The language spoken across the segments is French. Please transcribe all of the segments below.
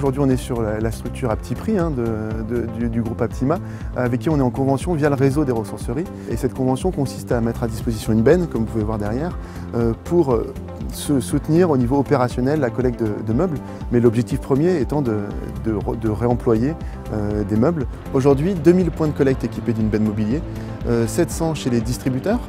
aujourd'hui on est sur la structure à petit prix du groupe Aptima, avec qui on est en convention via le réseau des ressourceries. Et cette convention consiste à mettre à disposition une benne, comme vous pouvez voir derrière, pour soutenir au niveau opérationnel la collecte de meubles, mais l'objectif premier étant de réemployer des meubles. Aujourd'hui, 2000 points de collecte équipés d'une benne mobilier, 700 chez les distributeurs,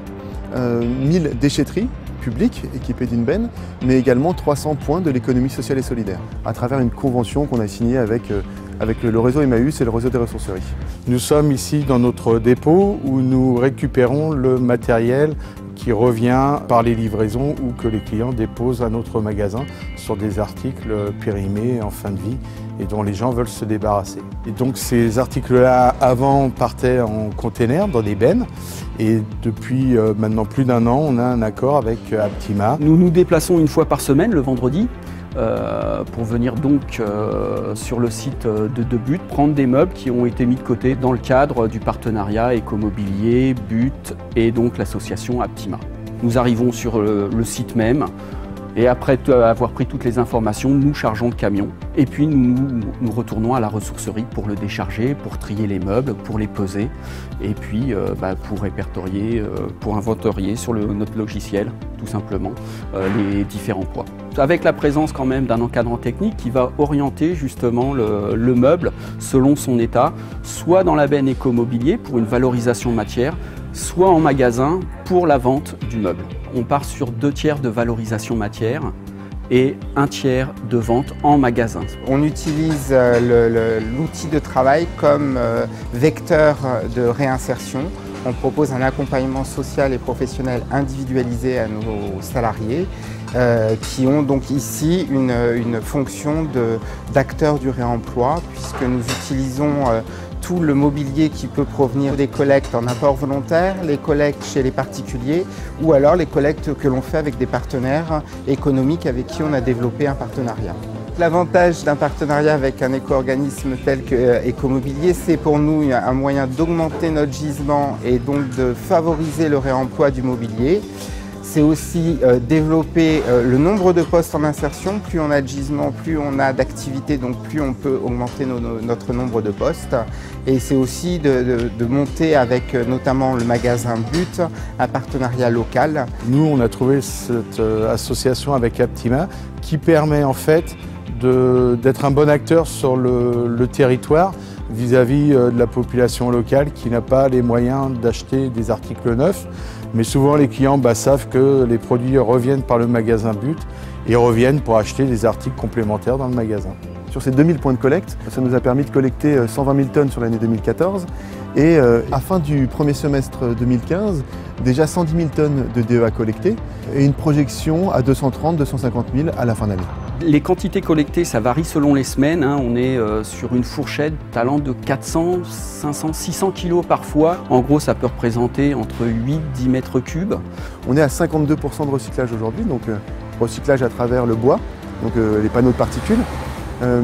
1000 déchetteries publiques équipées d'une benne, mais également 300 points de l'économie sociale et solidaire, à travers une convention qu'on a signée avec le réseau Emmaüs et le réseau des ressourceries. Nous sommes ici dans notre dépôt où nous récupérons le matériel qui revient par les livraisons ou que les clients déposent à notre magasin sur des articles périmés en fin de vie et dont les gens veulent se débarrasser. Et donc ces articles-là, avant, partaient en container dans des bennes et depuis maintenant plus d'1 an, on a un accord avec Aptima. Nous nous déplaçons une fois par semaine, le vendredi, pour venir donc sur le site de But, prendre des meubles qui ont été mis de côté dans le cadre du partenariat Écomobilier, But et donc l'association Aptima. Nous arrivons sur le site même et après avoir pris toutes les informations, nous chargeons le camion et puis nous retournons à la ressourcerie pour le décharger, pour trier les meubles, pour les peser et puis pour répertorier, pour inventorier sur notre logiciel tout simplement les différents poids. Avec la présence quand même d'un encadrant technique qui va orienter justement le meuble selon son état, soit dans la benne écomobilier pour une valorisation matière, soit en magasin pour la vente du meuble. On part sur 2/3 de valorisation matière et 1/3 de vente en magasin. On utilise l'outil de travail comme vecteur de réinsertion. On propose un accompagnement social et professionnel individualisé à nos salariés qui ont donc ici une fonction d'acteurs du réemploi puisque nous utilisons tout le mobilier qui peut provenir des collectes en apport volontaire, les collectes chez les particuliers ou alors les collectes que l'on fait avec des partenaires économiques avec qui on a développé un partenariat. L'avantage d'un partenariat avec un éco-organisme tel que Écomobilier, c'est pour nous un moyen d'augmenter notre gisement et donc de favoriser le réemploi du mobilier. C'est aussi développer le nombre de postes en insertion. Plus on a de gisement, plus on a d'activité, donc plus on peut augmenter notre nombre de postes. Et c'est aussi de monter avec notamment le magasin But, un partenariat local. Nous, on a trouvé cette association avec Aptima qui permet en fait d'être un bon acteur sur le territoire vis-à-vis de la population locale qui n'a pas les moyens d'acheter des articles neufs. Mais souvent les clients savent que les produits reviennent par le magasin But et reviennent pour acheter des articles complémentaires dans le magasin. Sur ces 2000 points de collecte, ça nous a permis de collecter 120 000 tonnes sur l'année 2014 et à fin du premier semestre 2015, déjà 110 000 tonnes de DEA collectées et une projection à 230-250 000 à la fin d'année. Les quantités collectées, ça varie selon les semaines. On est sur une fourchette allant de 400, 500, 600 kg parfois. En gros, ça peut représenter entre 8-10 mètres cubes. On est à 52% de recyclage aujourd'hui, donc recyclage à travers le bois, donc les panneaux de particules,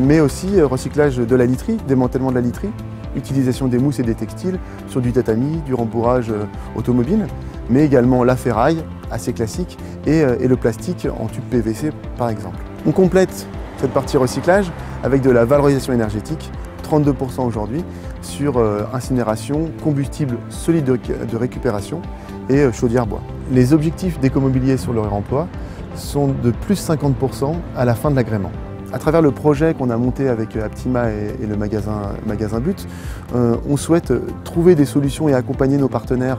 mais aussi recyclage de la literie, démantèlement de la literie, utilisation des mousses et des textiles sur du tatami, du rembourrage automobile, mais également la ferraille, assez classique, et le plastique en tube PVC par exemple. On complète cette partie recyclage avec de la valorisation énergétique, 32% aujourd'hui, sur incinération, combustible solide de récupération et chaudière bois. Les objectifs d'Écomobilier sur le réemploi sont de plus 50% à la fin de l'agrément. À travers le projet qu'on a monté avec Aptima et le magasin But, on souhaite trouver des solutions et accompagner nos partenaires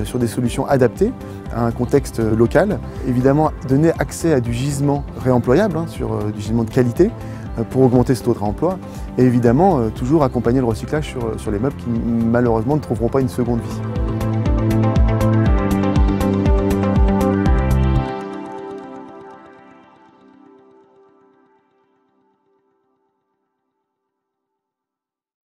sur des solutions adaptées à un contexte local. Évidemment, donner accès à du gisement réemployable, sur du gisement de qualité, pour augmenter ce taux de réemploi. Et évidemment, toujours accompagner le recyclage sur les meubles qui malheureusement ne trouveront pas une seconde vie.